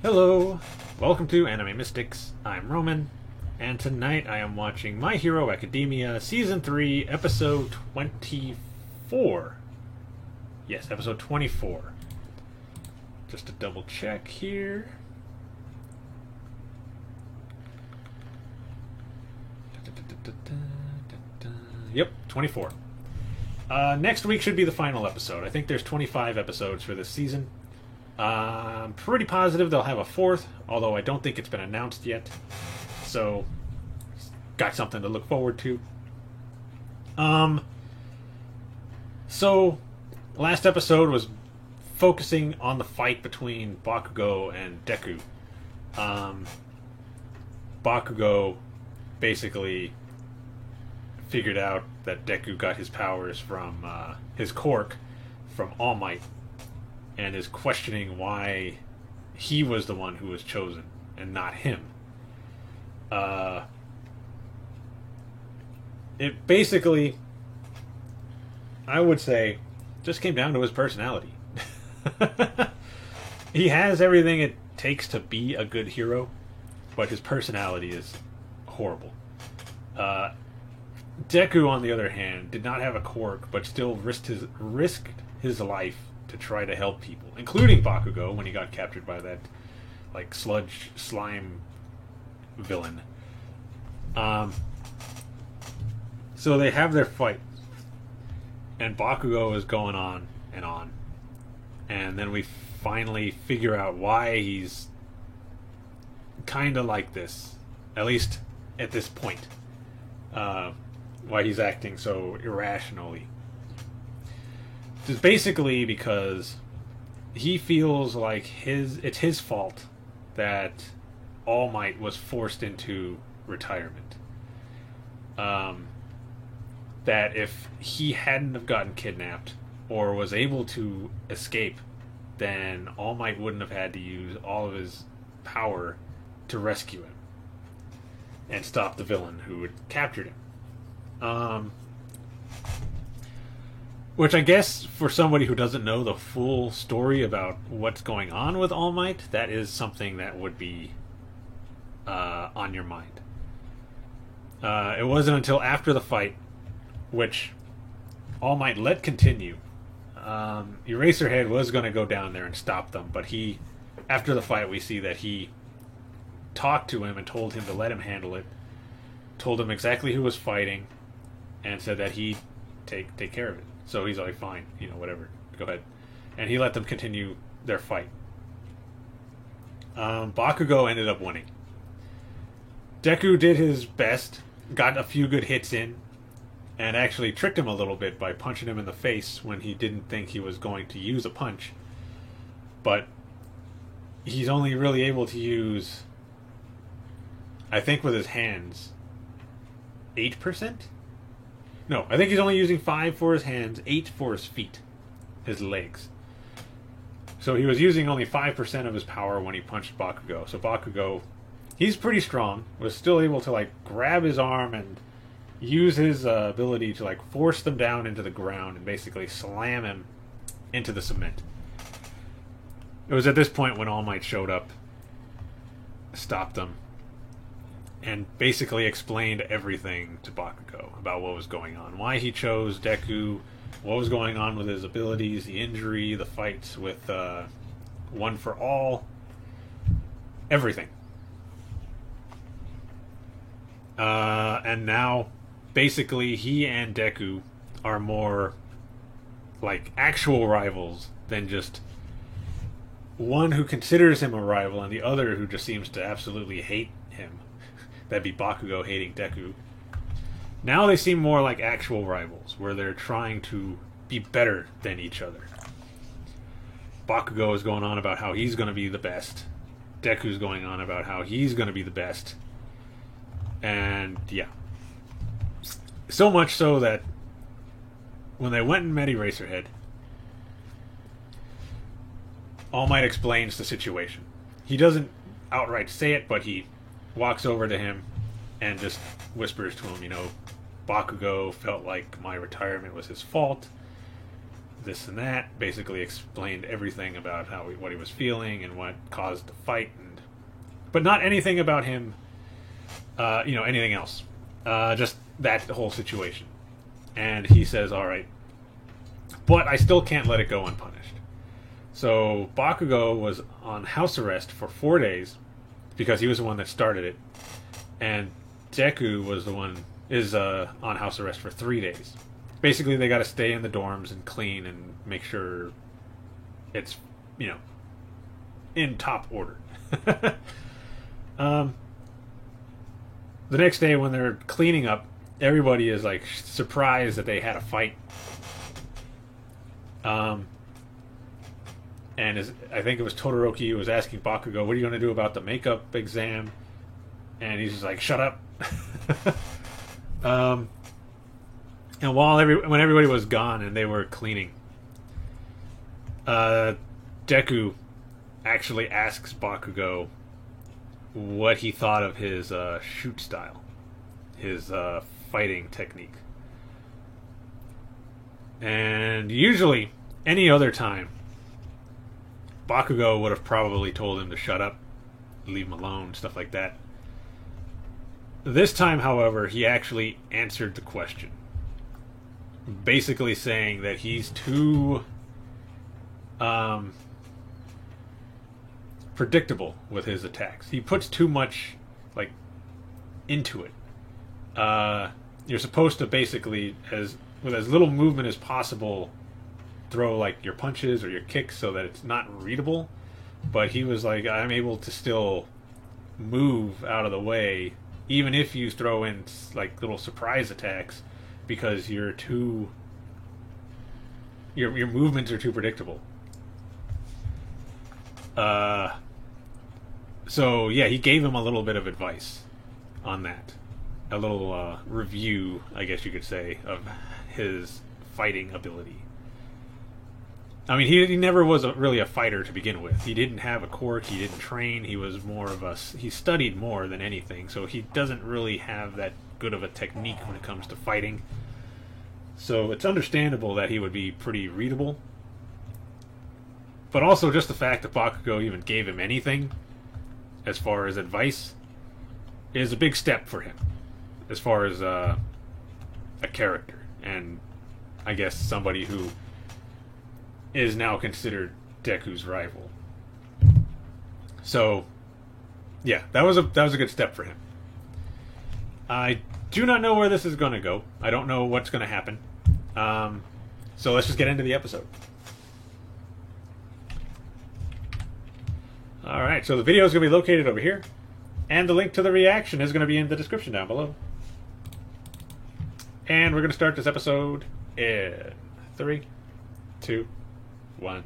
Hello, welcome to Anime Mystics. I'm Roman, and tonight I am watching My Hero Academia Season 3, Episode 24. Yes, Episode 24. Just to double check here. Yep, 24. Next week should be the final episode. I think there's 25 episodes for this season. I'm pretty positive they'll have a fourth, although I don't think it's been announced yet. So, got something to look forward to. So, last episode was focusing on the fight between Bakugo and Deku. Bakugo basically figured out that Deku got his powers from his quirk from All Might, and is questioning why he was the one who was chosen and not him. It basically, I would say, just came down to his personality. He has everything it takes to be a good hero, but his personality is horrible. Deku, on the other hand, did not have a quirk, but still risked his life to try to help people, including Bakugo when he got captured by that sludge slime villain. So they have their fight, and Bakugo is going on, and then we finally figure out why he's kind of like this, at least at this point. Why he's acting so irrationally. It's basically because he feels like it's his fault that All Might was forced into retirement. That if he hadn't have gotten kidnapped or was able to escape, then All Might wouldn't have had to use all of his power to rescue him and stop the villain who had captured him. Which I guess for somebody who doesn't know the full story about what's going on with All Might, that is something that would be on your mind. It wasn't until after the fight, which All Might let continue. Eraserhead was going to go down there and stop them, but after the fight, we see that he talked to him and told him to let him handle it, told him exactly who was fighting, and said that he'd take care of it. So he's like, fine, whatever, go ahead. And he let them continue their fight. Bakugo ended up winning. Deku did his best, got a few good hits in, and actually tricked him a little bit by punching him in the face when he didn't think he was going to use a punch. But he's only really able to use, I think with his hands, 8%? No, I think he's only using 5 for his hands, 8 for his feet, his legs. So he was using only 5% of his power when he punched Bakugo. So Bakugo, he's pretty strong, was still able to grab his arm and use his ability to force them down into the ground and basically slam him into the cement. It was at this point when All Might showed up, stopped them, and basically explained everything to Bakugo about what was going on. Why he chose Deku, what was going on with his abilities, the injury, the fights with One for All, everything. And now, basically, he and Deku are more like actual rivals than just one who considers him a rival and the other who just seems to absolutely hate him. That'd be Bakugo hating Deku. Now they seem more like actual rivals, where they're trying to be better than each other. Bakugo is going on about how he's going to be the best. Deku's going on about how he's going to be the best. And, yeah. So much so that when they went and met Eraserhead, All Might explains the situation. He doesn't outright say it, but he walks over to him and just whispers to him, Bakugo felt like my retirement was his fault, this and that. Basically explained everything about what he was feeling and what caused the fight, but not anything about him. Anything else. Just that whole situation. And he says, "All right, but I still can't let it go unpunished." So Bakugo was on house arrest for 4 days because he was the one that started it, and Deku is on house arrest for 3 days. Basically, they got to stay in the dorms and clean and make sure it's in top order. The next day when they're cleaning up, everybody is like surprised that they had a fight. And I think it was Todoroki who was asking Bakugo, "What are you going to do about the makeup exam?" And he's just like, "Shut up." And when everybody was gone and they were cleaning, Deku actually asks Bakugo what he thought of his shoot style, his fighting technique. And usually, any other time, Bakugo would have probably told him to shut up, leave him alone, stuff like that. This time, however, he actually answered the question, basically saying that he's too predictable with his attacks. He puts too much into it. You're supposed to basically, with as little movement as possible, throw your punches or your kicks so that it's not readable. But he was like, "I'm able to still move out of the way, even if you throw in little surprise attacks, because your movements are too predictable." So yeah, he gave him a little bit of advice on that, a little review, I guess you could say, of his fighting ability. I mean, he never was really a fighter to begin with. He didn't have a quirk. He didn't train. He was more of he studied more than anything. So he doesn't really have that good of a technique when it comes to fighting. So it's understandable that he would be pretty readable. But also just the fact that Bakugo even gave him anything as far as advice is a big step for him as far as a character. And I guess somebody who is now considered Deku's rival. So, yeah, that was a good step for him. I do not know where this is going to go. I don't know what's going to happen. So let's just get into the episode. Alright, so the video is going to be located over here, and the link to the reaction is going to be in the description down below. And we're going to start this episode in 3, 2, 1.